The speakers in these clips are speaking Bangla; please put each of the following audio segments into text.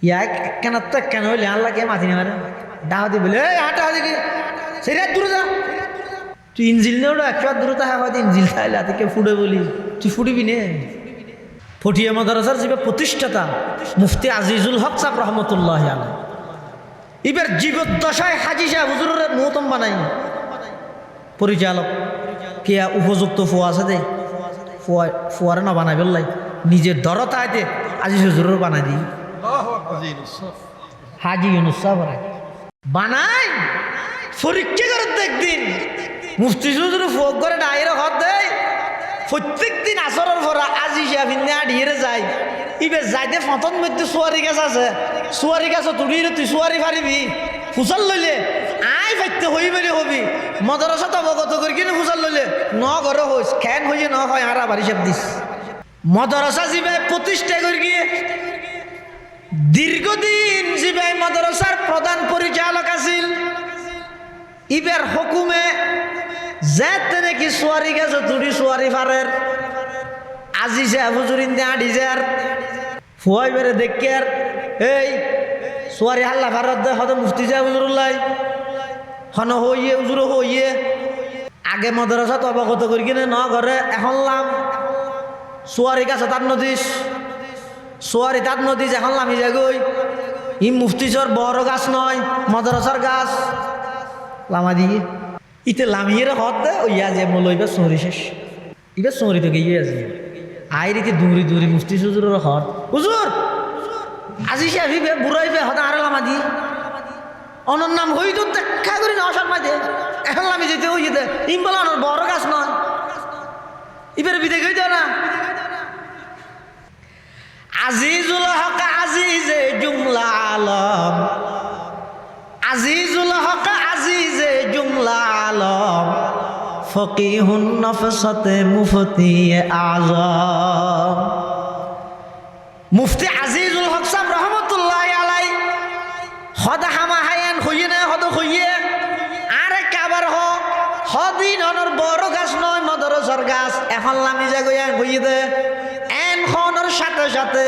ইয়া কেন তো কেন হইলে আল্লাহ কে মাতি নেবে ডাহাতি বলে হাঁটা দিকে সেটা দূরে যা তুই ইঞ্জিল নেও একশো দূরে তা হ্যাঁ ইঞ্জিল খাইলে তুই ফুটে বলি তুই ফুটিবি নে ফটিয়া মাদ্রাসার যে প্রতিষ্ঠাতা মুফতি আজিজুল হক সাহেব রহমতুল্লাহ আলাইহি এবার জীবদ্দশায় হাজি সাহেব হুজুরের মুহতম বানাই পরিচালক কে উপযুক্ত ফোয়া আছে দে ফোয়ারে না বানাই বললাই নিজের দরতা আইতে আজিজ হুজুরের বানাই দিই হাজি ইউনুস সাহেব বানাই পরীক্ষা করে দেখদিন মুফতি হুজুর ফোক করে ডাইরে হদ দেয় প্রত্যেক দিন আসরের পর আজি সাহেব ইন্নে আড়িয়ে যায় ইবে যাইতে ফতন মধ্যে সোয়ারি গাছ আছে সোয়ারি গাছ তুড়িয়ে তুই সোয়ারি পারিবি ফুসাল লইলে আই ফাইতে হই বলে হবি মাদ্রাসা তো অবগত করি কিনে ফুসাল লইলে ন ঘরে হইস খেন হইয়ে ন হয় আর বাড়ি সব দিস মাদ্রাসা জিবে প্রতিষ্ঠা করি গিয়ে দীর্ঘদিন জিবে মাদ্রাসার প্রধান পরিচালক আছিল ইবের হুকুমে যেতে নাকি সোয়ারি গাছ তুড়ি সোয়ারি ফারের আজি সাহেব হুজুর ইন্দে আড়ি যার ফুয়াই বেড়ে দেখে আর এই সোয়ারি হাল্লা ভারত দে হয়তো মুফতি সাহেব হুজুরুল্লাহ হন হইয়ে হুজুর হইয়ে আগে মাদ্রাসা তো অবগত করি কিনে ন ঘরে এখন লাম সোয়ারি গাছ তার নদীস সোয়ারি তার নদীস এখন লামি যাগই ই মুফতিসর বড় গাছ নয় মাদ্রাসার গাছ লামা দিয়ে ইতে লামিয়ে হত দে ওই যে মূল এবার সরি শেষ এবার সরি তো গিয়ে আছে আই রীতি দূরি দূরি মুফতি হুজুরের হট হুজুর আজি সাহেব বুড়াইবে হতা আর লামা দি অনর নাম হই তো দেখা করি না অসার মাঝে এখন লামি যেতে হই যেতে ইম্বল অনর বড় গাছ নয় এবারে বিদে গই না আজিজুল হক আজিজে জুমলা আলম আজিজুল হক আজিজে জুমলা আলম ফকিহুন নফসতে মুফতি আজম মুফতি আজিজুল হক সাহেব রহমতুল্লাহ আলাইহি হদ হামা হায়ান হইয়ে না হদ হইয়ে আরে কাবার হদিন অনর বড় গাছ নয় মাদ্রাসার গাছ এখন লামি জাগয়া হইয়ে দে এন খনর সাথে সাথে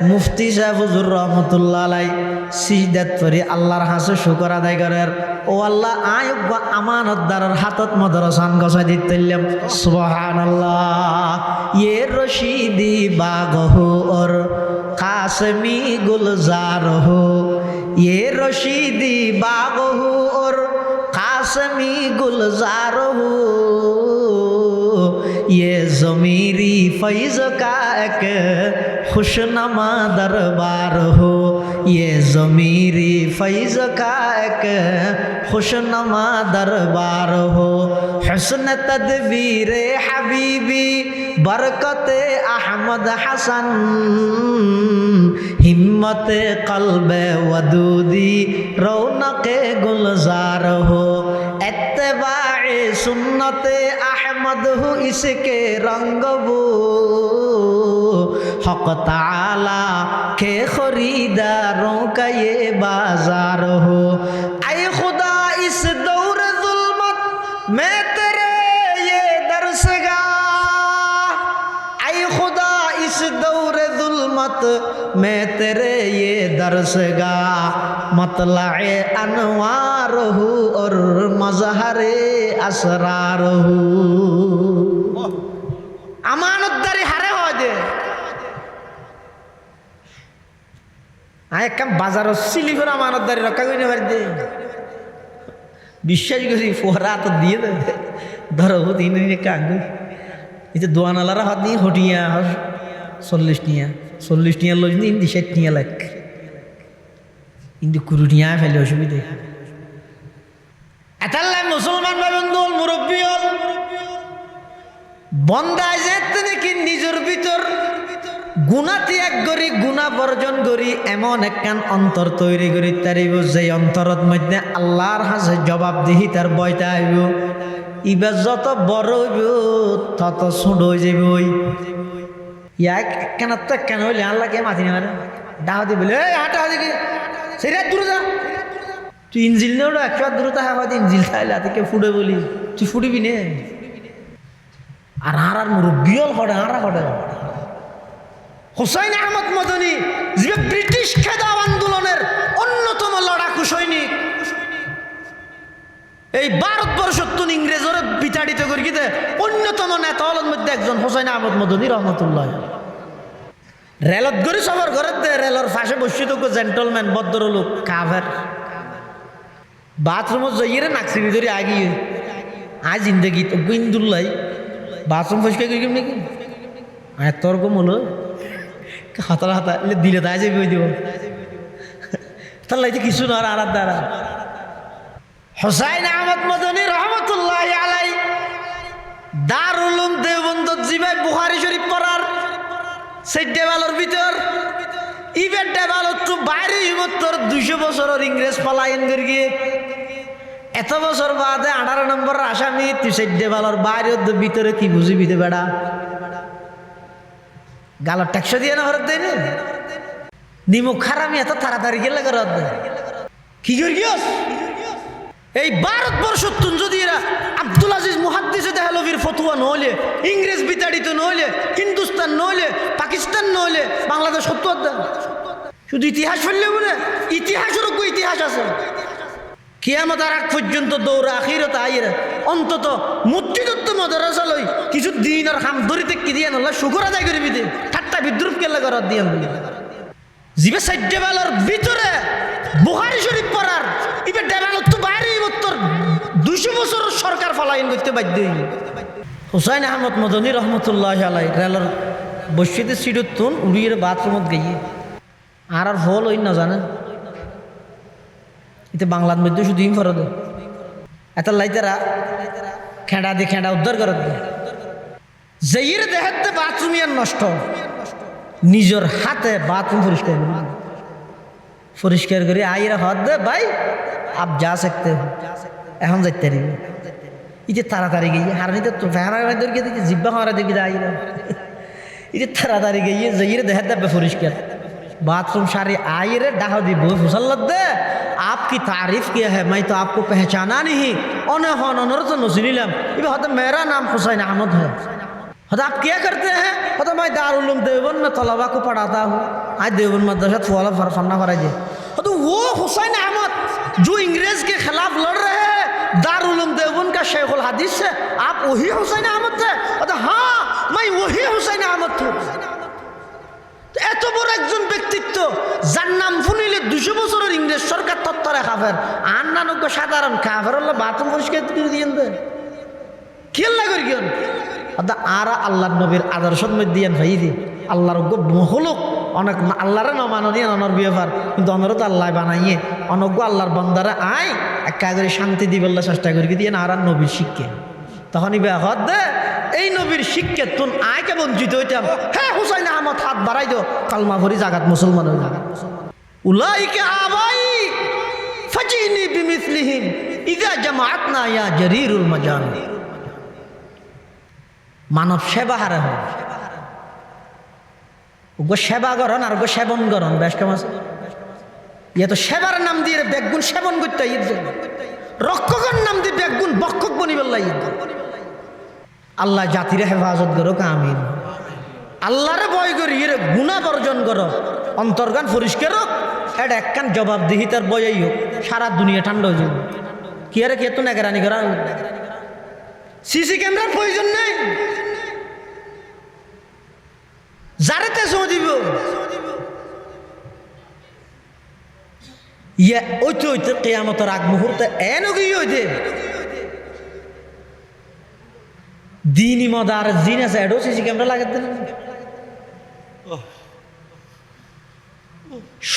মুফতি সাহেব হুজুর রহমতুল্লাহ আলাইহি সিজদাত পড়ি আল্লাহর হাসে শুকর আদায় করার ও আল্লাহ আয়ুব আমানতদারের হাতত মাদ্রাসান গছাই দিতেলাম সুবহানাল্লাহ ইয়ে রশিদি বাগহু ওর কাসমি গুলজার হো ইয়ে রশিদি বাগহু ওর কাসমি গুলজার হো ये ज़मीरी फैज़ का एक खुशनमा दरबार हो ये ज़मीरी फैज़ का एक खुशनमा दरबार हो हुस्न तदबीर हबीबी बरकत अहमद हसन हिम्मत क़ल्ब वदूदी रौनक गुलजार हो इत्तिबाए सुन्नत अहमद हो इसके रंग वो हक ताला के खरीदारों का ये बाजार हो ऐ खुदा इस दौर जुल्मत में तेरे ये दरसगाह ऐ खुदा इस दौर जुल्मत में तेरे ये दरसगाह मतलाए अनवार हो और मजहरे असरार हो আমানতদারি হারে হয় যে আয় কাম বাজার সিলি করে আমানতদারি রক্ষা করে নেবার দে বিশ্বাস করি ফোরা তো দিয়ে দেবে ধরো তিন কাগু এই যে দোয়ানালারা হাত নিয়ে হটিয়া 40 টিয়া লই নি ইন্দি 60 টিয়া লাগ ইন্দি 20 টিয়া ফেলে অসুবিধা এতাল্লাই মুসলমান বাবন্দুল মুরব্বী হল বন্দায় যেতে নাকি নিজের ভিতর গুণা ত্যাগ করি গুণা বর্জন করি এমন একখান অন্তর তৈরি করি তারিব যে অন্তরত মধ্যে আল্লাহর হাসে জবাবদিহি তার বয়টা আইব ইবার যত বড় হইব তত ছোট হয়ে যাব ইয়া কেন তো কেন হইলে আল্লাহ কে মাতি নেবে ডাহাতি বলে হাঁটা দিকে সেটা দূরে যা তুই ইঞ্জিল নেও একশো দূরে তা হ্যাঁ ইঞ্জিল খাইলে তুই ফুটে বলি তুই ফুটিবি নে আর মুরব্বিয়ল হড়ে হুসাইন আহমদ মদনী যে ব্রিটিশ খেদাওয়া নেতা হলের মধ্যে একজন হোসাইন আহমদ মদনী রহমতুল্লাহ। রেলত গড়ি সফর করে রেলর ফাঁসে বসিত জেন্টলম্যান ভদ্রলোক কাফের বাথরুমত যাইয়ে নাকসি ভিতরে আগিয়ে আজ জিন্দগি তো ইন্দুল্লাই বাথরুম পরিষ্কার করি নাকি তর্ক হলো হাতার হাতা দিলে তাই যে বই দিব তার লাইতে কিছু না আর দ্বারা। হোসাইন আহমদ মদনী রহমতুল্লাহ আলাই দারুল উলুম দেওবন্দ জিবাই বুখারী শরীফ পড়ার সেই দেওয়ালের ভিতর ইবের দেওয়ালত তো বাইরে ইমত্তর 200 বছরের ইংরেজ পলায়ন করে গিয়ে এত বছর বাদে 18 নম্বর আসামি তুই সেই দেওয়ালের বাইরের ভিতরে কি বুঝিবি দে বেড়া গালার ট্যাক্স দিয়ে না হরত দেয় না নিমুখ খারামি এত তাড়াতাড়ি গেলে ঘরত দেয় কি করি গিয়স এই ভারতবর্ষ তুন যদি এরা আব্দুল আজিজ মুহাদ্দিসে দেহলভির ফতুয়া নহলে ইংরেজ বিতাড়িত নহলে হিন্দুস্তান নহলে পাকিস্তান নহলে বাংলাদেশ সত্য শুধু ইতিহাস ফেললে বলে ইতিহাসের ইতিহাস আছে কিয়ামত আর আগ পর্যন্ত দৌড়া আখিরত আইরে অন্তত মসজিদত্ব মাদ্রাসা লই কিছু দিন আর হাম ধরিতে কি দিয়ে নলা শুকর আদায় করবি দে ঠাট্টা বিদ্রুপ কেলা করার দিয়ে বলি জিবে সাইড দেওয়ালের ভিতরে বুখারী শরীফ পড়ার ইবে দেওয়ালত তো বাইরে উত্তর 200 বছর সরকার ফলাইন করতে বাধ্য হইল। হোসাইন আহমদ মদনী রহমতুল্লাহ আলাই রেলর বসিতে সিটতুন উড়িয়ে বাথরুমত গিয়ে আর ফল হইন না জানে এতে বাংলার মধ্যে শুধু ইম ফরদ এত লাইতারা খেঁড়া দিয়ে খেঁড়া উদ্ধার করত যেইর দেহাতে বাথরুম ইয়ার নষ্ট নিজের হাতে বাথরুম পরিষ্কার করে আইরা হাত দে ভাই আপ যা सकते हो এখন যাইতে পারি এই যে তাড়াতাড়ি গিয়ে হারনিতে তো ফেহারা দরকে দিকে জিব্বা হারা দিকে আইরা এই যে তাড়াতাড়ি গিয়ে যেইর দেহাতে পরিষ্কার बाथरूम सारे आई रे डाह दी बहुत मुसल्लत दे आपकी तारीफ किया है मैं तो आपको पहचाना नहीं उन्हें होन तो नसीनीलम ये होता मेरा नाम हुसैन अहमद है होता आप क्या करते हैं होता मैं दारुल उलूम देवबंद में तलबा को पढ़ाता हूँ आज देवबंद मदरसा थोड़ा फरफन्ना फरा जी तो वो हुसैन अहमद जो इंग्रेज के खिलाफ लड़ रहे हैं दारुल उलूम देवबंद का शेखुल हदीस से आप वही हुसैन अहमद थे होता हाँ मैं वही हुसैन अहमद हूँ। এত বড় একজন ব্যক্তিত্ব যার নাম শুনিলে 200 বছরের ইংরেজ সরকার তত্ত্বরে কাফের আর নানক সাধারণ কাফের হলো বাথরুম পরিষ্কার করে দিয়েন তো খেলা করি কেন আর আল্লাহর নবীর আদর্শত মধ্যে দিয়েন ভাই দি আল্লাহর মহলক অনেক আল্লাহরে না মাননীয় অনর বিয়েবার কিন্তু অনরত আল্লাহ বানাইয়ে অনজ্ঞ আল্লাহর বন্দারে আয় একা করে শান্তি দিবেল্লা চেষ্টা করি দিয়ে আর নবীর শিক্ষে তখনই বেহত দে এই নবীর শিক্ষা তুন আয়কে বঞ্চিত হইতাম হ্যাঁ হুসাইন আহমদ হাত বাড়াই দো কালমা ভরি জাগাত মুসলমান হয়ে যাবে উলাইকে আবাই ফাজিনি বিমিসলিহিম ইযা জামাআতনা ইয়া জারীরুল মাজান মানব সেবা হারে হয় ওগো সেবা করন আর ওগো সেবন করন বেশ কেমন আছে ইয়া তো সেবার নাম দিয়ে বেগুন সেবন করতে ঈদ রক্ষকর নাম দিয়ে বেগুন বক্ষক বনিবেল্লা ঈদ আল্লাহ জাতিরে হেফাজত করো আমিন আল্লাহরে ভয় করি এর গুনাহ বর্জন করো অন্তর্গান পরিষ্কার হোক এটা একখান জবাবদিহিতার বয়াই হোক সারা দুনিয়া ঠান্ডা হয়ে যাবে কি আরে কে তো নেগরানি করা সিসি ক্যামেরার প্রয়োজন নেই যারে তেসো দিব ইয়া ওইতে ওইতে কিয়ামতের আগ মুহূর্তে এন গিয়ে হইতে দিনই মদার জিন আছে এডো সিসি ক্যামেরা লাগাতে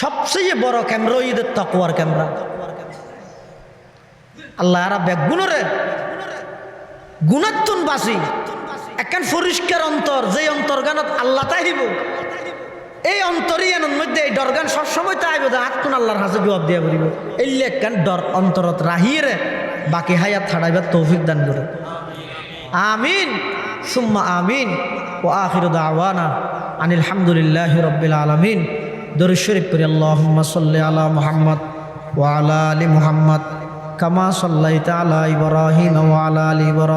সবচেয়ে বড় ক্যামেরা ঈদের তাকওয়ার ক্যামেরা আল্লাহ আর বেগুনরে গুণাত্তন বাসি একখান পরিষ্কার অন্তর যে অন্তর্গানত আল্লাহ তাইব এই অন্তরিয়ানের মধ্যে এই ডরগান সবসময় তাইব আত্মন আল্লাহর হাতে জবাব দিয়া বলিব এই একখান ডর অন্তরত রাহিয়ে বাকি হায়াত ছাড়াইবার তৌফিক দান করে আমিন সুম্মা আমিন ও আখিরু দাওয়ানা আনিল হামদুলিল্লাহি রাব্বিল আলামিন দরুদ শরীফ পড়ি আল্লাহুম্মা সাল্লি আলা মুহাম্মদ ওয়া আলা আলি মুহাম্মদ কামা সাল্লাইতা আলা ইব্রাহিম ওয়া আলা আলি ইব্রাহিম